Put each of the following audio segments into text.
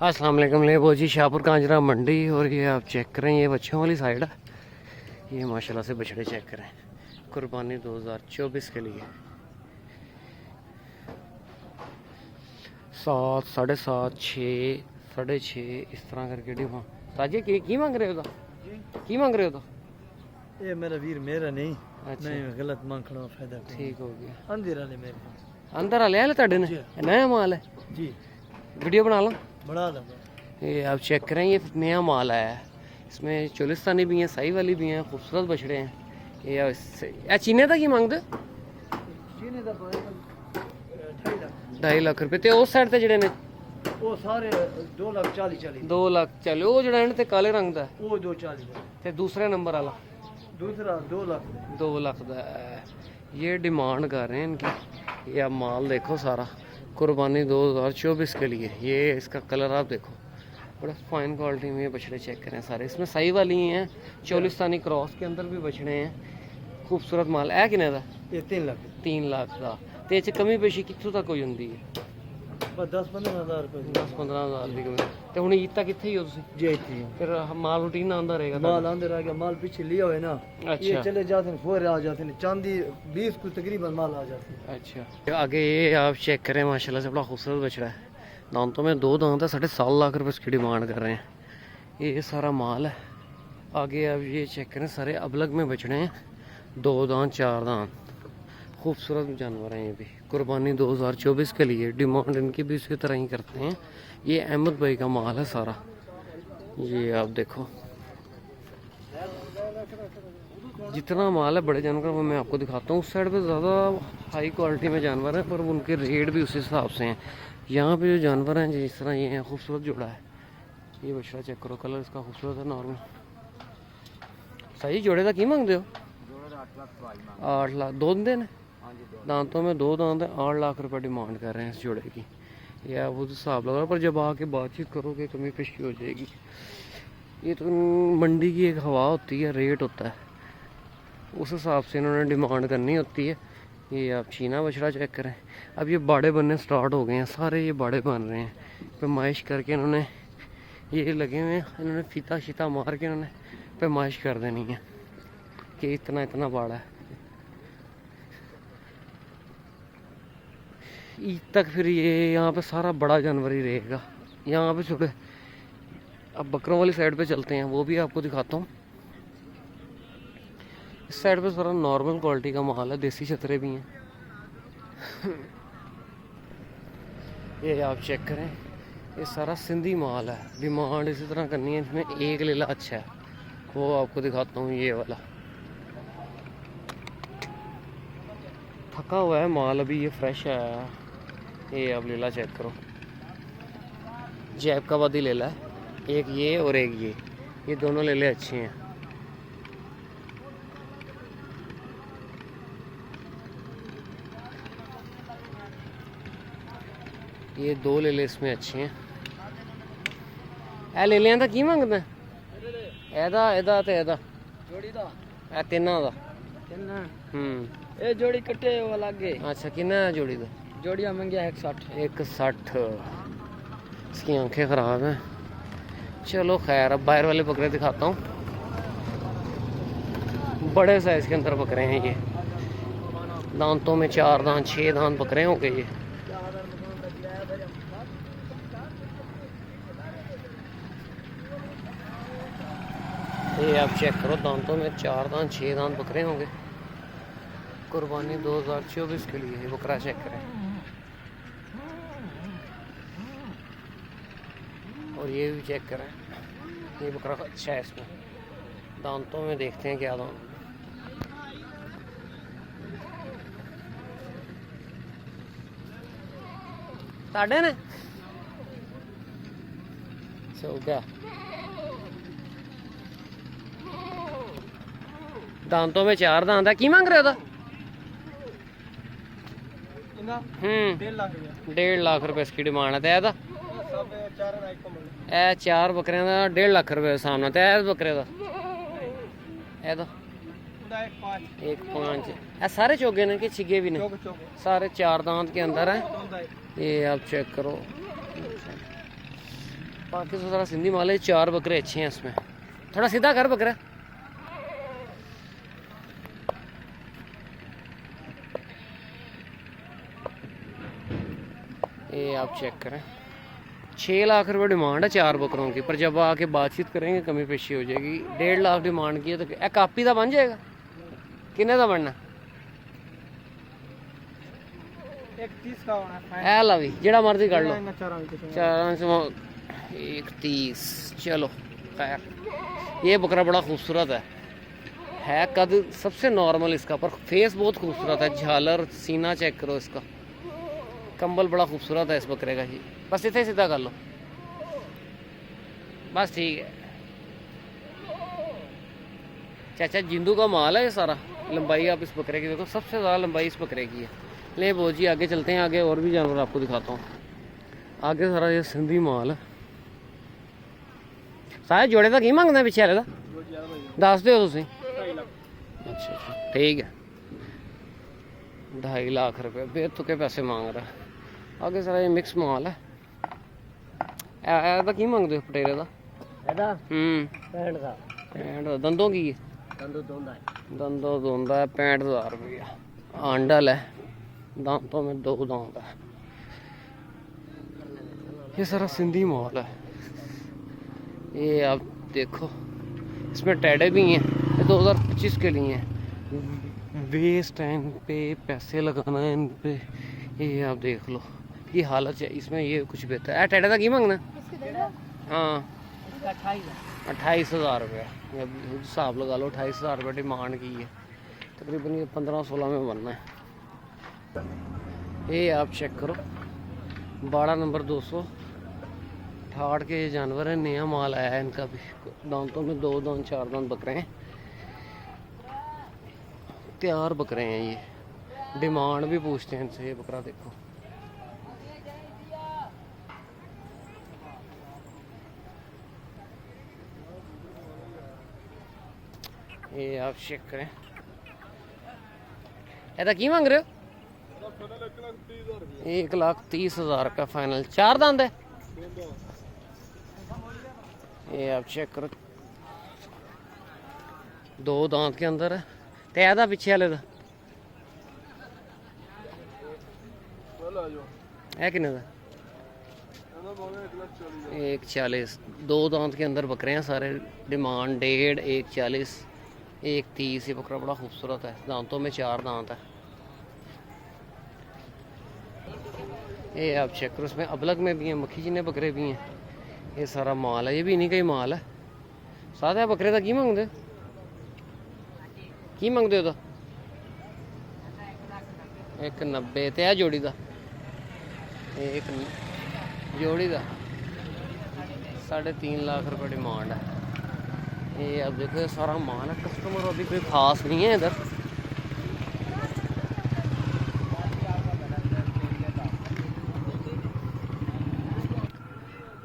अस्सलाम वालेकुम। ले वो जी शाहपुर कांजरा मंडी। और ये आप चेक करें, ये बच्चों वाली साइड है। ये माशाल्लाह से बछड़े चेक करें, कुर्बानी 2024 के लिए। 7, 7.5, 6, 6.5 इस तरह करके डिमांड। ताजे की मांग रहे हो तो? की मांग रहे हो तो? ये मेरा वीर मेरा नहीं। अच्छा, नहीं गलत मांग खड़ा फायदा ठीक हो गया। अंधेरा ने मेरे अंदर आ लिया तुहाडे ने? नया माल है जी, वीडियो बना लो। बढ़ा दो। ये आप चेक करें, ये नया माल आया है। इसमें चोलिस्तानी भी हैं, साई वाली भी हैं, खूबसूरत बछड़े हैं। ये चीने तक ही मांगते? 2.5 लाख रुपए। ते उस साइड ते जेडे ने वो सारे 2,40,40 2 लाख चले। वो जेड़ा है ते काले रंग दा वो 2,40 ते दूसरे नंबर वाला दूसरा 2 लाख 2 लाख दा है। ये डिमांड कर रहे हैं इनकी। ये आप माल देखो सारा, कुर्बानी 2024 के लिए। ये इसका कलर आप देखो, बड़ा फाइन क्वालिटी में ये बछड़े चेक करें सारे। इसमें सही वाली हैं, चोलिस्तानी क्रॉस के अंदर भी बछड़े हैं। खूबसूरत माल है। किने दा? ये 3 लाख 3 लाख का। ते च कमी पेशी कित्थों तक हो जाती है? बस 10-15 हज़ार रुपए 10-15 हज़ार की कमी। तो हुण ईद तक कित्थे ही हो तुसीं? जी इतनी फिर माल रूटीन आंदा रहेगा माल आंदे रह गया। माल पीछे लिया हुआ है ना, अच्छा। ये चले जाते हैं फोर आ जाते हैं। चांदी 20 को तकरीबन माल आ जाती है। अच्छा, आगे ये आप चेक करें, माशाल्लाह से बड़ा खूबसूरत बछड़ा है। दांतों में 2 दांत है, 7.5 लाख रुपए इसकी डिमांड कर रहे हैं। ये सारा माल है। आगे आप ये चेक करें, सारे अबलग में बछड़े हैं, 2 दांत 4 दांत। खूबसूरत जानवर हैं ये भी। कुर्बानी 2024 के लिए। डिमांड इनकी भी इसी तरह ही करते हैं। ये अहमद भाई का माल है सारा। ये आप देखो, जितना माल है बड़े जानवर वो मैं आपको दिखाता हूँ। उस साइड पे ज़्यादा हाई क्वालिटी में जानवर हैं, पर उनके रेट भी उसी हिसाब से हैं। यहाँ पे जो जानवर हैं जिस तरह ये हैं, खूबसूरत जोड़ा है। ये बछड़ा चेक करो, कलर इसका खूबसूरत है, नॉर्मल सही। जोड़े का की मांगते हो? 8 लाख। 2 दिन दांतों में 2 दांत है, 8 लाख रुपए डिमांड कर रहे हैं इस जोड़े की। ये आप वो हिसाब लगा, पर जब आके बातचीत करोगे कमी पेशी हो जाएगी। ये तो मंडी की एक हवा होती है, रेट होता है, उस हिसाब से इन्होंने डिमांड करनी होती है। ये आप चीना बछड़ा चेक करें। अब ये बाड़े बनने स्टार्ट हो गए हैं, सारे ये बाड़े बन रहे हैं। पैमाइश करके इन्होंने ये लगे हुए हैं, इन्होंने फीता शीता मार के इन्होंने पैमाइश कर देनी है कि इतना इतना बाड़ा है। ईद तक फिर ये यहाँ पे सारा बड़ा जानवर ही रहेगा। यहाँ पे छोटे, अब बकरों वाली साइड पे चलते हैं, वो भी आपको दिखाता हूँ। इस साइड पे सारा नॉर्मल क्वालिटी का माल है, देसी छतरे भी हैं। ये आप चेक करें, ये सारा सिंधी माल है। डिमांड इसी तरह करनी है। इसमें एक लीला अच्छा है, वो आपको दिखाता हूँ। ये वाला थका हुआ है माल, अभी ये फ्रेश है। ये आप लीला चेक करो, जैब का वादी लेला है। एक ये और एक ये दोनों लेले अच्छे हैं। ये 2 लेले इसमें अच्छे हैं। ए लेलियां दा की मांगदा? एदा एदा ते एदा जोड़ी दा ए तीनों दा। ए जोड़ी कटे वो लागे। अच्छा, कितना जोड़ी दा? जोड़ियां मंगिया 160। 160। इसकी आंखें ख़राब हैं। चलो खैर, अब बाहर वाले बकरे दिखाता हूँ। बड़े साइज़ के अंदर बकरे हैं ये। दांतों में 4 दांत 6 दांत बकरे होंगे ये। ये आप चेक करो, दांतों में 4 दांत 6 दांत बकरे होंगे। कुर्बानी 2024 के लिए। बकरा चेक करें, और ये भी चेक करें। ये बकरा अच्छा है। इसमें दांतों में देखते हैं क्या दांत। साढ़े ने क्या दांतों में 4 दांत है। की मांग रहे हो? 1.5 लाख रुपए इसकी डिमांड है। तो एदा ए 4 बकरियां का 1.5 लाख रुपए सामने। तो ए बकरे का एदा 1.5। ए सारे चोगे ने कि छिगे भी ने? सारे 4 दांत के अंदर हैं। ये आप चेक करो। बाकी तो सारा सिंधी माल है। 4 बकरे अच्छे हैं इसमें। थोड़ा सीधा कर बकरा। ये आप चेक करें, 6 लाख रुपये डिमांड है 4 बकरों की, पर जब आके बातचीत करेंगे कमी पेशी हो जाएगी। 1.5 लाख डिमांड की है तो कापी का बन जाएगा। किन्ने का बनना? 31 का होना है ला भी जेड़ा मर्जी कर लो। 4 31। चलो खैर, ये बकरा बड़ा खूबसूरत है कद सबसे नॉर्मल इसका, पर फेस बहुत खूबसूरत है। झालर सीना चेक करो इसका, कंबल बड़ा खूबसूरत है इस बकरे का जी। बस इतना सीधा कर लो, बस ठीक है। चाचा जिंदू का माल है ये सारा। लंबाई आप इस बकरे की देखो, सबसे ज़्यादा लंबाई इस बकरे की है। ले वो जी आगे चलते हैं, आगे और भी जानवर आपको दिखाता हूँ। आगे सारा ये सिंधी माल है। सारे जोड़े का की मंगना पिछले वाले का? दस दो तुम। अच्छा ठीक है, 2.5 लाख रुपये बेतुके पैसे मांग रहा है। आगे सारा ये मिक्स माल है। की मंगते हो पटेरे का? 65 दंदों की है? दंदों दोंदा है 65,000 रुपया। आंडल है, दांतों में 2 दांत है। ये सारा सिंधी माल है। ये आप देखो, इसमें टैडे भी हैं। ये 2025 के लिए हैं। वेस्ट टाइम पे पैसे लगाना है इन पे। ये आप देख लो, ये हालत है इसमें। ये कुछ बेहतर है। टैडे का की मांगना? हाँ 28,000 रुपये। हिसाब लगा लो, 28,000 रुपये डिमांड की है। तकरीबन ये 15-16 में बनना है। ये आप चेक करो, 12 नंबर 268 के ये जानवर है। नया माल आया है इनका भी। दांतों में 2 दांत 4 दांत बकरे हैं। तैयार बकरे हैं ये। डिमांड भी पूछते हैं इनसे। ये बकरा देखो, ये आप चेक करें। ऐसा की मांग रहे हो? 1,30,000 का फाइनल। 4 दांत है। ये आप चेक करो, 2 दांत के अंदर है। तैदा पीछे वाले का है किन्ने का? 1,40,000। 2 दांत के अंदर बकरे हैं सारे। डिमांड 1.5, 1,40, 1,30। ये बकरा बड़ा खूबसूरत है। दांतों में 4 दांत है। ये आप चेक करो, उसमें अबलग में भी हैं, मक्खी जिन्ने बकरे भी हैं। ये सारा माल है, ये भी इन्हीं का ही माल है। साथ है बकरे का की मंगते? की मंगते हो? 1,90 ते है जोड़ी का। एक जोड़ी का 3.5 लाख रुपये डिमांड है। ये अब देखो, ये सारा माल है। कस्टमर अभी कोई खास नहीं है इधर।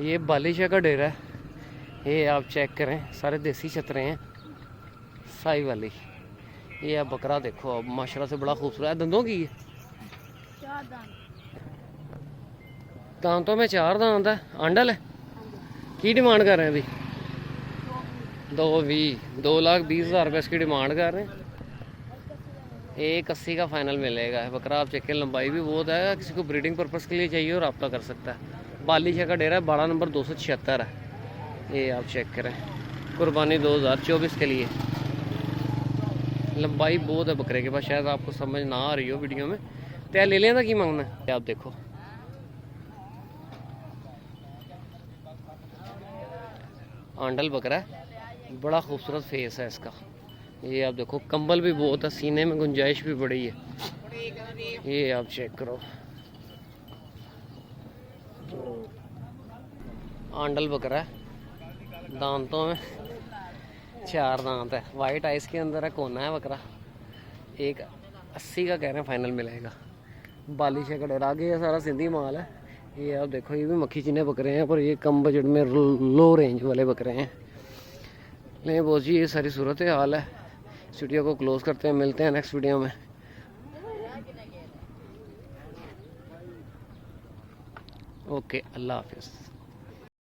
ये बालिशा का डेरा है। ये आप चेक करें, सारे देसी छतरे हैं साई वाली। ये आप बकरा देखो, अब माशाल्लाह से बड़ा खूबसूरत है। दंदों की है? 4 दांत। दांतों में 4 दांत है। आंडल है। की डिमांड कर रहे हैं अभी? 2,20,000 रुपये इसकी डिमांड कर रहे हैं। 1,80 का फाइनल मिलेगा। बकरा आप चेक करें, लंबाई भी बहुत है। किसी को ब्रीडिंग पर्पज़ के लिए चाहिए और रब्ता कर सकता है। बालिशा का डेरा है, 12 नंबर 276 है। ये आप चेक करें, कुर्बानी 2024 के लिए। लंबाई बहुत है बकरे के पास, शायद आपको समझ ना आ रही हो वीडियो में। तय ले लेना की मांगना है। आप देखो, आंडल बकरा है, बड़ा खूबसूरत फेस है इसका। ये आप देखो, कंबल भी बहुत है, सीने में गुंजाइश भी बड़ी है। ये आप चेक करो, आंडल बकरा है। दांतों में 4 दांत है। वाइट आइस के अंदर है, कोना है बकरा। 1,80 का कह रहे हैं फाइनल मिलेगा। बालिशा का डेरा। आगे ये सारा सिंधी माल है। ये आप देखो, ये भी मक्खी चिन्हे बकरे हैं, पर ये कम बजट में लो रेंज वाले बकरे हैं। लेकिन बहुत जी, ये सारी सूरत हाल है। इस वीडियो को क्लोज करते हैं, मिलते हैं नेक्स्ट वीडियो में। ओके, अल्लाह हाफिज़।